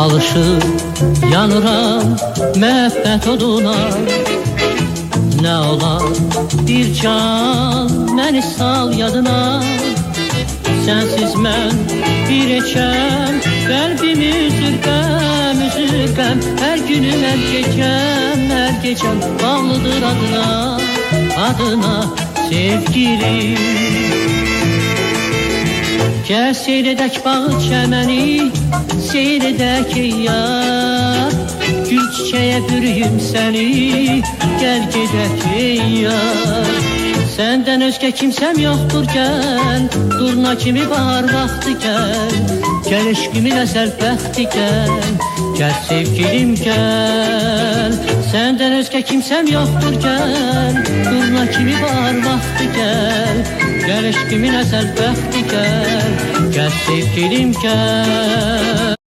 alışıb yanıram məhəbbət oduna. Nə olar bir can məni sal yadına. Sənsiz mən bir ekəm, qəlbim üzürqəm, üzürqəm. Hər günüm, hər gecəm bağlıdır adına, adına sevgilim. Gəl seyr edək bağı çəməni, seyr edək ey yar. Gül çiçəyə bürüyüm səni, gəl gedək ey yar. Səndən özgə kimsəm yoxdur gəl, durna kimi bahar vaxtı gəl. Gəl eşqimin əsəl bəxti gəl, gəl sevgilim gəl. Səndən özgə kimsəm yoxdur gəl, durna kimi bahar vaxtı gəl. Gəl eşqimin əsəl bəxti gəl, gəl sevgilim gəl.